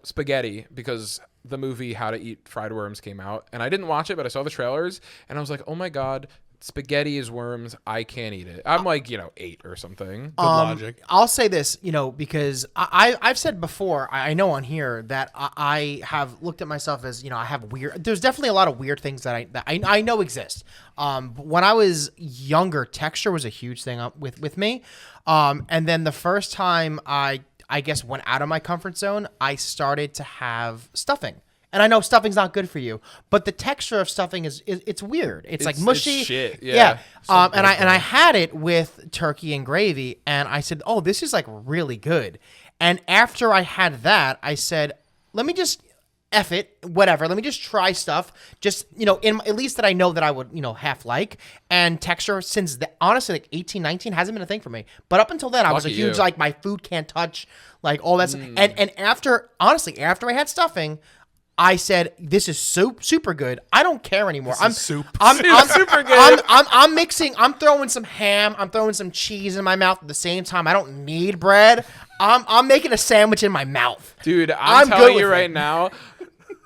spaghetti because the movie How to Eat Fried Worms came out, and I didn't watch it, but I saw the trailers, and I was like, oh my God, spaghetti is worms. I can't eat it. I'm like, 8 or something. Good logic. I'll say this, because I've said before, I know on here that I have looked at myself as, I have weird. There's definitely a lot of weird things that I know exist. When I was younger, texture was a huge thing with me. And then the first time I guess went out of my comfort zone, I started to have stuffing. And I know stuffing's not good for you, but the texture of stuffing it's weird. It's like mushy. It's shit. Yeah. And I had it with turkey and gravy, and I said, "Oh, this is like really good." And after I had that, I said, "Let me just F it, whatever. Let me just try stuff. Just at least that I know that I would half like." And texture, since honestly, like 18, 19 hasn't been a thing for me. But up until then, I was a Lucky huge you. like my food can't touch, like all that. And after I had stuffing, I said, "This is super good. I don't care anymore. I'm soup. I'm super good. I'm mixing. I'm throwing some ham. I'm throwing some cheese in my mouth at the same time. I don't need bread. I'm making a sandwich in my mouth. Dude, I'm good telling with you it. right now,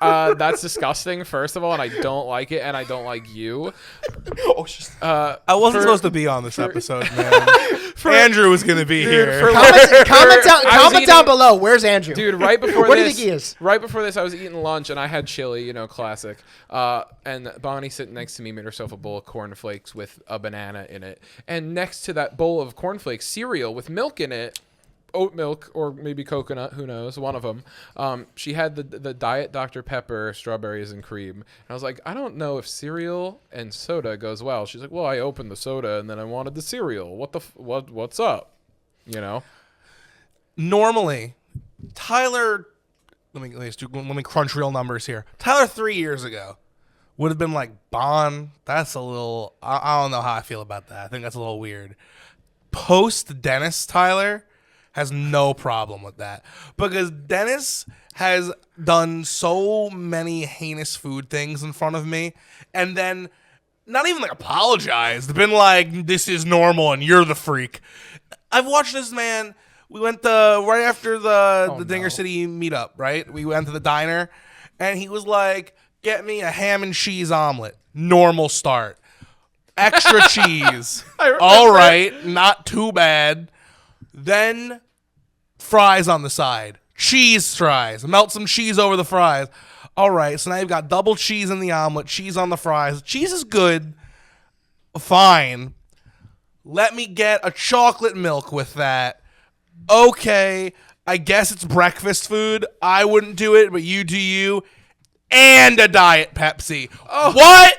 That's disgusting, first of all, and I don't like it, and I don't like you. I wasn't supposed to be on this episode, man. Andrew was going to be here. Comment down below. Where's Andrew? Dude, right before Where this, do you think he is? Right before this, I was eating lunch, and I had chili, classic. And Bonnie sitting next to me made herself a bowl of cornflakes with a banana in it. And next to that bowl of cornflakes, cereal with milk in it, oat milk or maybe coconut, who knows, one of them. She had the Diet Dr. Pepper strawberries and cream. And I was like, I don't know if cereal and soda goes well. She's like, well, I opened the soda and then I wanted the cereal. What's up? Normally, Tyler, let me crunch real numbers here. Tyler 3 years ago would have been like, Bon, that's a little, I don't know how I feel about that. I think that's a little weird. Post Dennis Tyler has no problem with that, because Dennis has done so many heinous food things in front of me, and then not even like apologized, been like, this is normal and you're the freak. I've watched this man. We went right after the Dinger City meetup, right? We went to the diner, and he was like, get me a ham and cheese omelet. Normal start. Extra cheese. All right, not too bad. Then fries on the side. Cheese fries. Melt some cheese over the fries. All right, so now you've got double cheese in the omelet, cheese on the fries. Cheese is good. Fine. Let me get a chocolate milk with that. Okay, I guess it's breakfast food. I wouldn't do it, but you do you. And a Diet Pepsi. Oh. What?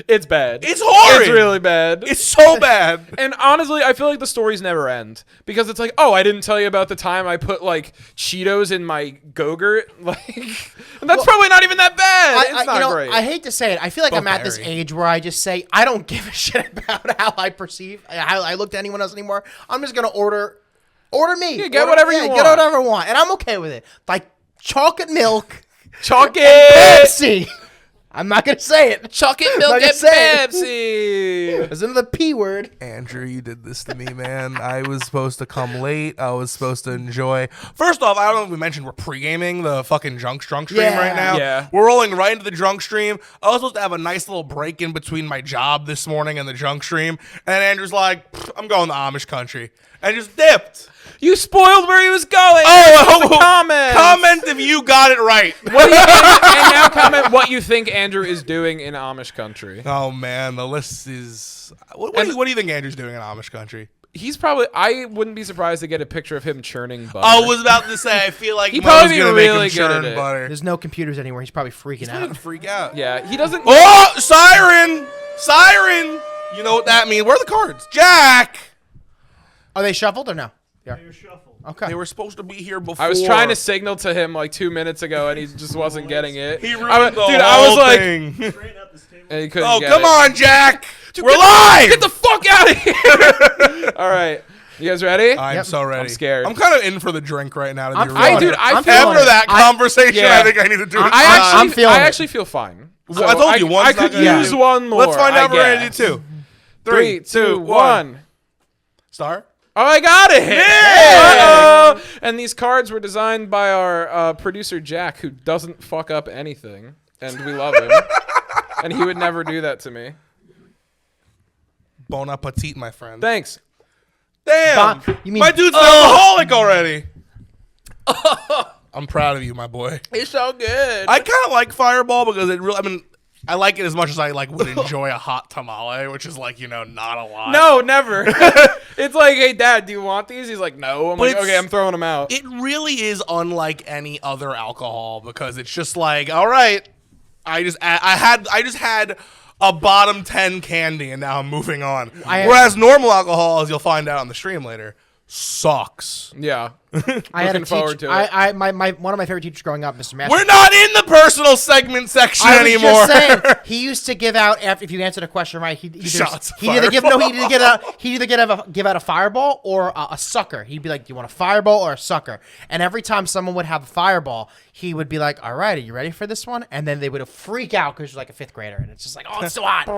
It's bad. It's horrid. It's really bad. It's so bad. And honestly, I feel like the stories never end, because it's like, oh, I didn't tell you about the time I put like Cheetos in my Go-Gurt, and that's probably not even that bad. It's not great. I hate to say it. I feel like I'm at this age where I just say I don't give a shit about how I perceive, how I look to anyone else anymore. I'm just gonna order me. Yeah, get whatever you want. Get whatever I want, and I'm okay with it. Like chocolate milk, chocolate Pepsi. I'm not going to say it. Chocolate milk and Pepsi. There's another P word. Andrew, you did this to me, man. I was supposed to come late. I was supposed to enjoy. First off, I don't know if we mentioned we're pre-gaming the fucking drunk stream right now. Yeah. We're rolling right into the drunk stream. I was supposed to have a nice little break in between my job this morning and the drunk stream. And Andrew's like, I'm going to Amish country. And just dipped. You spoiled where he was going. Comment if you got it right. What do you think, and now comment what you think Andrew is doing in Amish country. Oh man, the list is. What do you think Andrew's doing in Amish country? He's probably. I wouldn't be surprised to get a picture of him churning butter. I was about to say. I feel like he'd probably be really good at it. Butter. There's no computers anywhere. He's probably freaking out. Freak out. Yeah, he doesn't. Oh, siren! You know what that means? Where are the cards, Jack? Are they shuffled or no? Yeah. They were shuffled. Okay. They were supposed to be here before. I was trying to signal to him like 2 minutes ago, and he just wasn't getting it. He ruined the whole thing. And he couldn't get come it. on, Jack! We're live! Get the fuck out of here! All right. You guys ready? I'm so ready. I'm scared. I'm kind of in for the drink right now. I'm after that conversation, I think I need to do it. I actually feel fine. So I told you, I could use one more. Let's find out if we're ready to do two. 3, 2, 1. Star? Oh, I got it! Yeah! Uh-oh. And these cards were designed by our producer, Jack, who doesn't fuck up anything. And we love him. And he would never do that to me. Bon appetit, my friend. Thanks. Damn! You mean my dude's an alcoholic already. I'm proud of you, my boy. It's so good. I kind of like Fireball because it really, I like it as much as I would enjoy a hot tamale, which is not a lot. No, never. It's like, hey, Dad, do you want these? He's like, no. I'm like, okay, I'm throwing them out. It really is unlike any other alcohol because it's just like, all right, I just had a bottom 10 candy and now I'm moving on. Whereas normal alcohol, as you'll find out on the stream later, sucks. Yeah. I had Looking forward to it. One of my favorite teachers growing up, Mr. Master. We're not in the personal segment section anymore. I was just saying, he used to give out if you answered a question right, he'd either give out a fireball or a sucker. He'd be like, "Do you want a fireball or a sucker?" And every time someone would have a fireball, he would be like, "All right, are you ready for this one?" And then they would freak out because you're like a fifth grader, and it's just like, "Oh, it's so hot."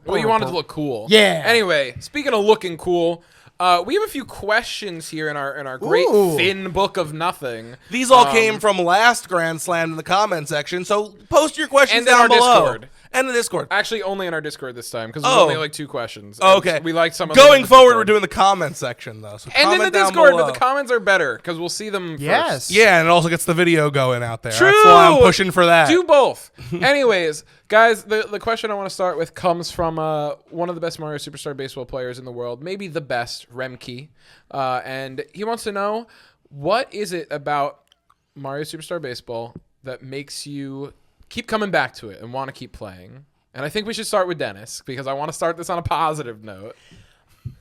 Well, you wanted to look cool. Yeah. Anyway, speaking of looking cool. We have a few questions here in our great Ooh. thin book of nothing. These all came from last Grand Slam in the comment section, so post your questions And in down our below. Discord. And the Discord. Actually, only in our Discord this time because there's Oh. only like 2 questions. Oh, And okay. we like some of them Going in the forward, Discord. we're doing the comment section, though. So And in the comment down Discord, below. but the comments are better because we'll see them Yes. first. Yeah, and it also gets the video going out there. True. That's why I'm pushing for that. Do both. Anyways, guys, the question I want to start with comes from one of the best Mario Superstar Baseball players in the world, maybe the best, Remke. And he wants to know, what is it about Mario Superstar Baseball that makes you keep coming back to it and want to keep playing? And I think we should start with Dennis because I want to start this on a positive note.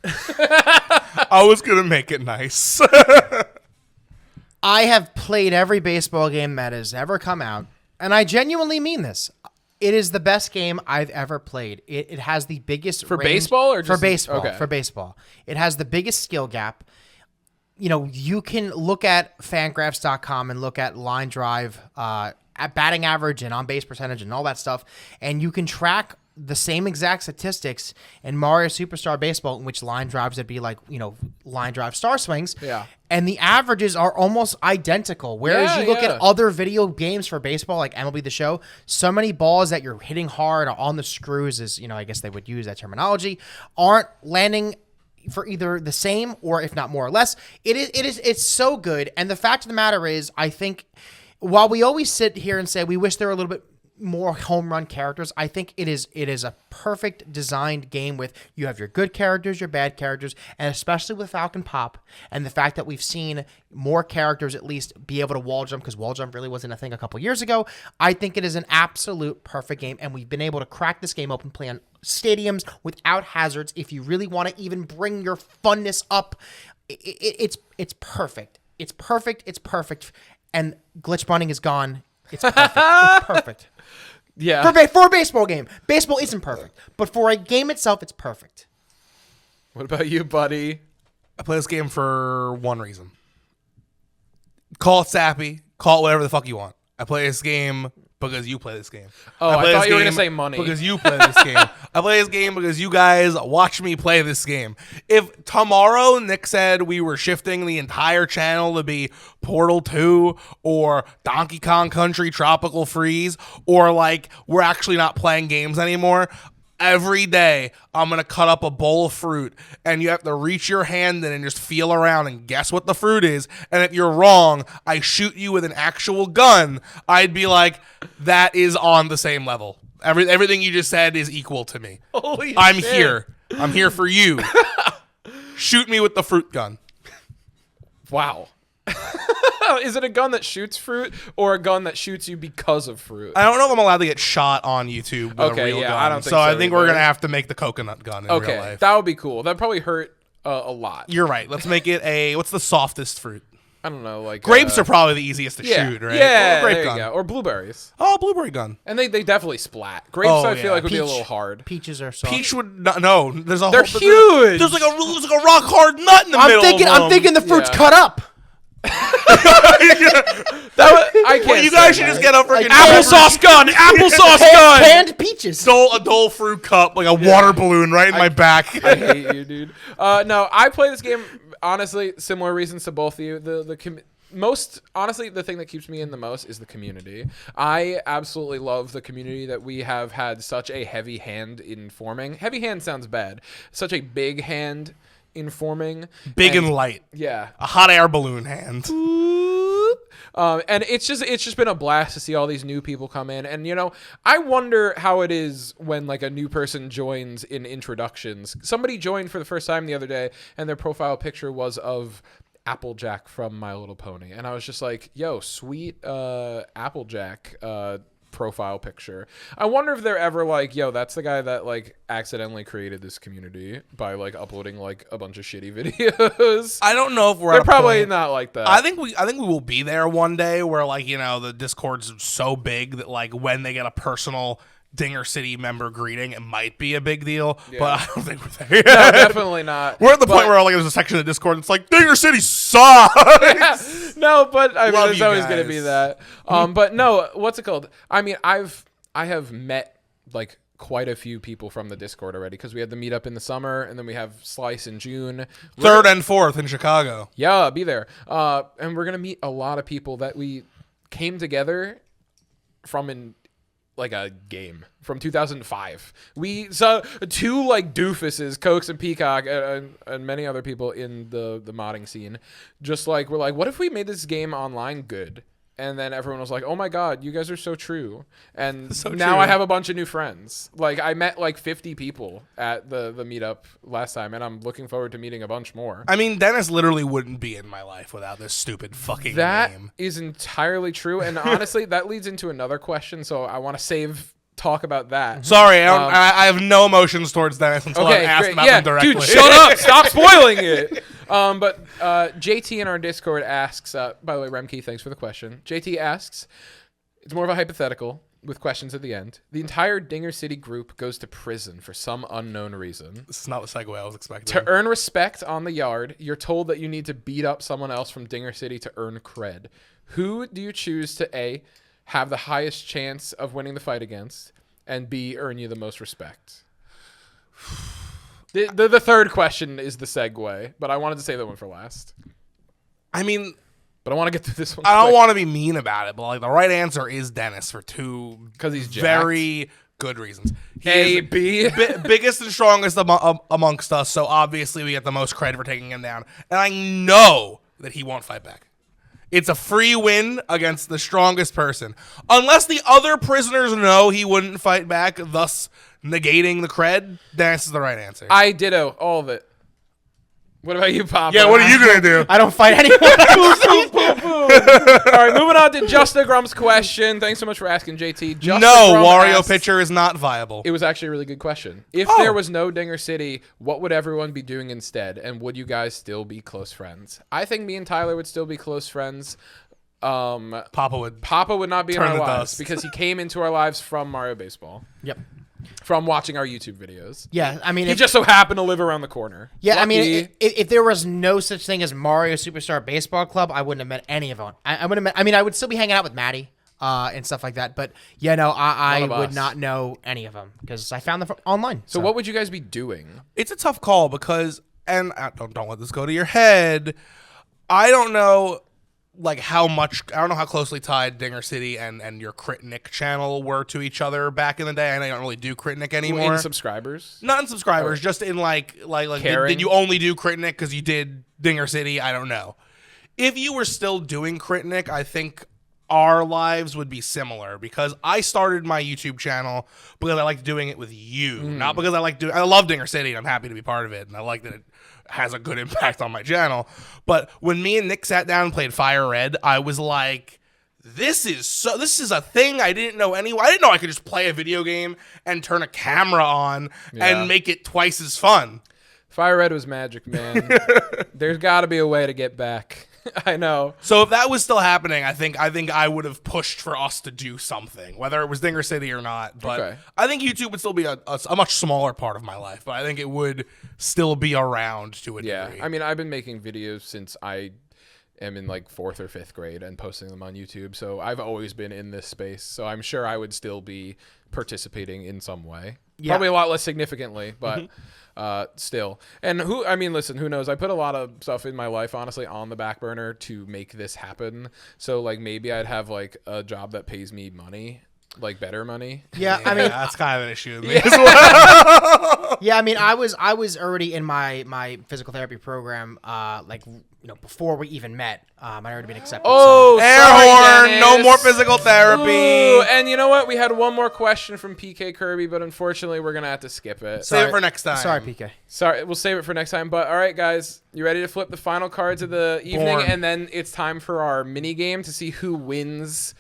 I was going to make it nice. I have played every baseball game that has ever come out, and I genuinely mean this. It is the best game I've ever played. It has the biggest For range- baseball or for just- baseball? okay. For baseball, it has the biggest skill gap. You know, you can look at Fangraphs.com and look at line drive, at batting average and on base percentage and all that stuff, and you can track the same exact statistics in Mario Superstar Baseball, in which line drives would be like, you know, line drive star swings. Yeah. And the averages are almost identical. Whereas Yeah, you look yeah. at other video games for baseball, like MLB The Show, so many balls that you're hitting hard on the screws, is, you know, I guess they would use that terminology, aren't landing for either the same or if not more or less. It's so good. And the fact of the matter is, I think while we always sit here and say we wish there were a little bit more home run characters, I think it is a perfect designed game with, you have your good characters, your bad characters, and especially with Falcon Pop and the fact that we've seen more characters at least be able to wall jump, because wall jump really wasn't a thing a couple years ago. I think it is an absolute perfect game, and we've been able to crack this game open, play on stadiums without hazards. If you really want to even bring your funness up, it's perfect. It's perfect. It's perfect. And glitch bunding is gone. It's perfect. It's perfect. Yeah. For a baseball game. Baseball isn't perfect. But for a game itself, it's perfect. What about you, buddy? I play this game for one reason. Call it sappy. Call it whatever the fuck you want. I play this game because you play this game. Oh, I play thought this you were game gonna say money. Because you play this game. I play this game because you guys watch me play this game. If tomorrow Nick said we were shifting the entire channel to be Portal 2 or Donkey Kong Country Tropical Freeze, or like we're actually not playing games anymore, every day I'm going to cut up a bowl of fruit, and you have to reach your hand in and just feel around and guess what the fruit is. And if you're wrong, I shoot you with an actual gun. I'd be like, that is on the same level. Everything you just said is equal to me. Holy I'm shit. here. I'm here for you. Shoot me with the fruit gun. Wow. Is it a gun that shoots fruit or a gun that shoots you because of fruit? I don't know if I'm allowed to get shot on YouTube with Okay, a real yeah, gun. I don't think so I so think either. we're going to have to make the coconut gun in real Okay, life. that would be cool. That'd probably hurt a lot. You're right. Let's make it what's the softest fruit? I don't know, like Grapes are probably the easiest to yeah, shoot, right? Yeah, Grape there gun. you go. Or blueberries. Oh, blueberry gun. And they definitely splat. Grapes, Oh, I feel yeah. like would be a Peach. little hard. Peaches are soft. Peach would not, no. There's a They're whole, huge. There's like a rock hard nut in the middle. I'm thinking the fruit's Yeah. cut up. I can't. Well, you say guys should that. just get a freaking Applesauce gun. Applesauce gun. Canned peaches. a dole fruit cup, like a water balloon right in my back. I hate you, dude. No, I play this game honestly. Similar reasons to both of you. Most honestly, the thing that keeps me in the most is the community. I absolutely love the community that we have had such a heavy hand in forming. Heavy hand sounds bad. Such a big hand in forming. Big and light. Yeah. A hot air balloon hand. And it's just been a blast to see all these new people come in. And, you know, I wonder how it is when, like, a new person joins in introductions. Somebody joined for the first time the other day, and their profile picture was of Applejack from My Little Pony. And I was just like, yo, sweet Applejack profile picture. I wonder if they're ever like, yo, that's the guy that, like, accidentally created this community by, like, uploading, like, a bunch of shitty videos. I don't know if we're They're at a probably point- not like that. I think we will be there one day where, like, you know, the Discord's so big that, like, when they get a personal Dinger City member greeting, it might be a big deal, but I don't think we're there yet. No, definitely not. We're at the point But- where, like, there's a section of Discord that's like, Dinger City sucks! No, but I mean, Love it's you always going to guys. be that. But no, what's it called? I mean, I have met like quite a few people from the Discord already because we had the meetup in the summer, and then we have Slice in June. 3rd and 4th in Chicago. Yeah, be there. And we're gonna meet a lot of people that we came together from in like a game from 2005. We saw 2 like doofuses, Cokes and Peacock, and many other people in the modding scene. Just like we're like, what if we made this game online good? And then everyone was like, oh my God, you guys are so true. And So now true. I have a bunch of new friends. Like I met like 50 people at the meetup last time, and I'm looking forward to meeting a bunch more. I mean, Dennis literally wouldn't be in my life without this stupid fucking That game. is entirely true. And honestly, that leads into another question. So I want to save talk about that. Sorry, I have no emotions towards Dennis until I've asked about them directly. Dude, shut up. Stop spoiling it. But JT in our Discord asks, by the way, Remke, thanks for the question. JT asks, it's more of a hypothetical with questions at the end. The entire Dinger City group goes to prison for some unknown reason. This is not the segue I was expecting. To earn respect on the yard, you're told that you need to beat up someone else from Dinger City to earn cred. Who do you choose to A, have the highest chance of winning the fight against, and B, earn you the most respect? The third question is the segue, but I wanted to save that one for last. I mean, but I want to get through this one. I don't want to be mean about it, but like the right answer is Dennis for 2 'Cause he's jacked. very good reasons. He A, is B. biggest and strongest amongst us, so obviously we get the most credit for taking him down. And I know that he won't fight back. It's a free win against the strongest person. Unless the other prisoners know he wouldn't fight back, thus negating the cred, Dennis is the right answer. I ditto all of it. What about you, Papa? Yeah, what are you going to do? I don't fight anyone. All right, moving on to Just the Grum's question. Thanks so much for asking, JT. Just No, the Grum Wario asked- pitcher is not viable. It was actually a really good question. If Oh. there was no Dinger City, what would everyone be doing instead? And would you guys still be close friends? I think me and Tyler would still be close friends. Papa would. Papa would not be in Turn our to lives dust. because he came into our lives from Mario Baseball, Yep. from watching our YouTube videos. Yeah, I mean, He just so happened to live around the corner. yeah, I mean, Lucky. if there was no such thing as Mario Superstar Baseball Club, I wouldn't have met any of them. I would have met. I mean, I would still be hanging out with Maddie and stuff like that. But yeah, no, I None of would us. not know any of them because I found them online. So what would you guys be doing? It's a tough call because, and don't let this go to your head. I don't know, like how much. I don't know how closely tied Dinger City and your Critnik channel were to each other back in the day. I know you don't really do Critnik anymore. In subscribers? Not in subscribers, just in like Caring? did you only do Critnik because you did Dinger City? I don't know. If you were still doing Critnik, I think our lives would be similar because I started my YouTube channel because I liked doing it with you, not because I love Dinger City and I'm happy to be part of it and I like that it has a good impact on my channel. But when me and Nick sat down and played Fire Red, I was like, this is a thing I didn't know anyway. I didn't know I could just play a video game and turn a camera on and make it twice as fun. Fire Red was magic, man. There's got to be a way to get back. I know. So if that was still happening, I think I would have pushed for us to do something, whether it was Dinger City or not. But Okay. I think YouTube would still be a much smaller part of my life, but I think it would still be around to a degree. I mean, I've been making videos since I am in like 4th or 5th grade and posting them on YouTube. So I've always been in this space. So I'm sure I would still be participating in some way. Yeah. Probably a lot less significantly, but still. And listen, who knows? I put a lot of stuff in my life, honestly, on the back burner to make this happen. So like maybe I'd have like a job that pays me money, like better money. Yeah, I mean, that's kind of an issue with me as well. yeah, I mean, I was already in my physical therapy program, before we even met. I'd already been accepted. Oh, Air sorry, horn, Dennis. no more physical therapy. Ooh, and you know what? We had one more question from PK Kirby, but unfortunately, we're gonna have to skip it. Save it for next time. Sorry, PK. Sorry, we'll save it for next time. But all right, guys, you ready to flip the final cards of the evening? Born. And then it's time for our mini game to see who wins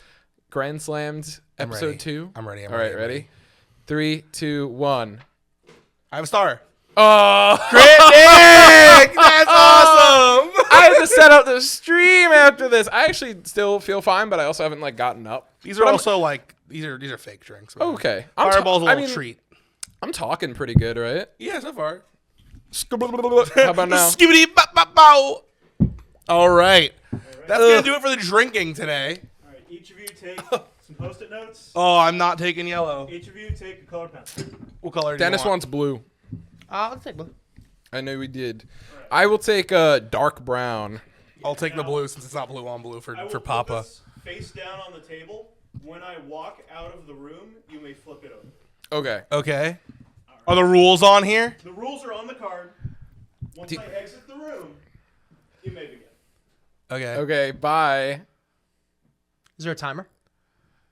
Grand Slammed I'm episode ready. 2. I'm ready. All right, ready? 3, 2, 1. I have a star. Oh, Nick, that's awesome. I had to set up the stream after this. I actually still feel fine, but I also haven't like gotten up. These are also like these are fake drinks. Man. Okay. Fireball's a little treat. I'm talking pretty good, right? Yeah, so far. How about now? Skibbity bop bop bow. All right. That's gonna do it for the drinking today. All right, each of you take Some Post-it notes. Oh, I'm not taking yellow. Each of you take a colored pencil. What color do Dennis you want? wants blue. I'll take blue. I know we did. I will take dark brown. I'll take the blue since it's not blue on blue I for will put Papa. this face down on the table. When I walk out of the room, you may flip it over. Okay. Okay. Are the rules on here? The rules are on the card. Once I exit the room, you may begin. Okay. Okay, bye. Is there a timer?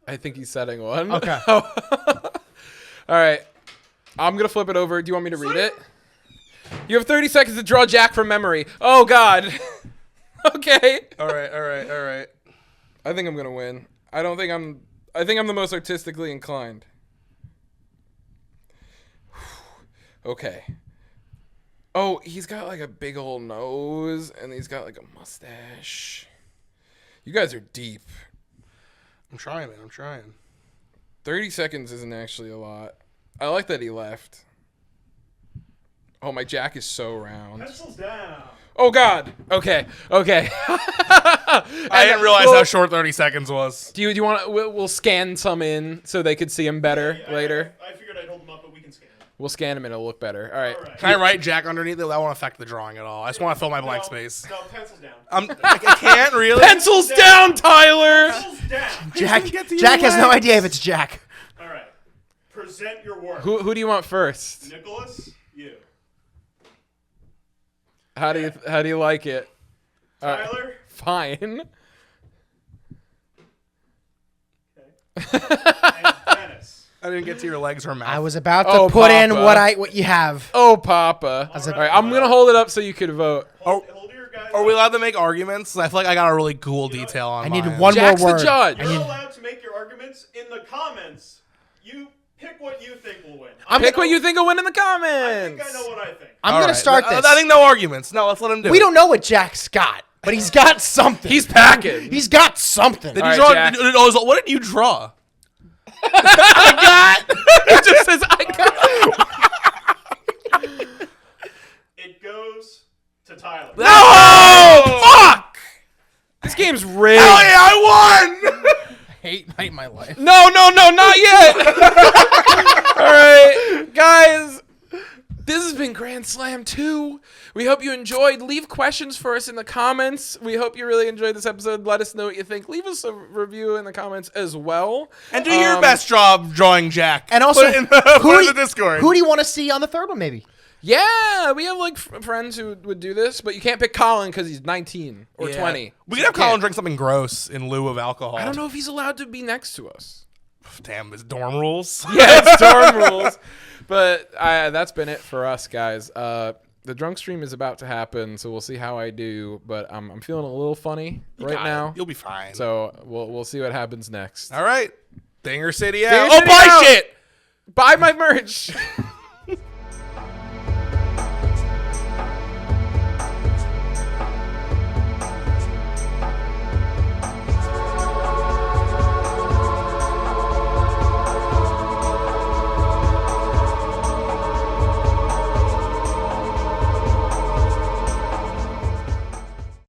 I think he's setting one. Okay. All right. I'm going to flip it over. Do you want me to read it? You have 30 seconds to draw Jack from memory. Oh, God. Okay. All right. I think I'm going to win. I think I'm the most artistically inclined. Okay. Oh, he's got like a big old nose, and he's got like a mustache. You guys are deep. I'm trying, man. I'm trying. 30 seconds isn't actually a lot. I like that he left. Oh, my Jack is so round. Pencils down. Oh, God. Okay. I didn't realize how short 30 seconds was. Do you want to? We'll scan some in so they could see him better later. I figured I'd hold them up, but we can scan them. We'll scan him and it'll look better. All right. All right. Can I write Jack underneath it? That won't affect the drawing at all. I just want to fill my blank space. No, pencils down. I can't really. Pencils down, Tyler. Pencils down. Jack has no idea if it's Jack. All right. Present your work. Who do you want first? Nicholas, you. How do you like it? Tyler. Fine. Okay. And Dennis. I didn't get to your legs or mouth. I was about to Oh, put in Papa. what you have. Oh, Papa. All All right, I'm gonna hold it up so you could vote. Hold your guys. Are we up. allowed to make arguments? I feel like I got a really cool detail on I need mine. one Jack's more the word. judge. You're allowed to make your arguments in the comments. You pick what you think will win. Pick what you think will win in the I think comments. I know what I think. I'm All gonna right. start I this. think no arguments. No, let's let him do it. We don't know what Jack's got, but he's got something. He's packing. He's got something. Did All you right, draw? Jack. What did you draw? It just says I got. It goes to Tyler. Oh, fuck! This game's rigged. Hell yeah, I won! hate my life. No, not yet. All right, guys. This has been Grand Slam 2. We hope you enjoyed. Leave questions for us in the comments. We hope you really enjoyed this episode. Let us know what you think. Leave us a review in the comments as well. And do your best job drawing Jack. And also, put it in the Discord. Who do you want to see on the third one? Maybe. Yeah, we have like friends who would do this, but you can't pick Colin because he's 19 or Yeah. 20. We So could have you Colin can't. drink something gross in lieu of alcohol. I don't know if he's allowed to be next to us. Damn, it's dorm rules. Yeah, it's dorm rules. But that's been it for us, guys. The drunk stream is about to happen, so we'll see how I do. But I'm feeling a little funny right Got it. now. You'll be fine. So we'll see what happens next. All right. Dinger City out. Dinger Oh, City buy out. shit! Buy my merch.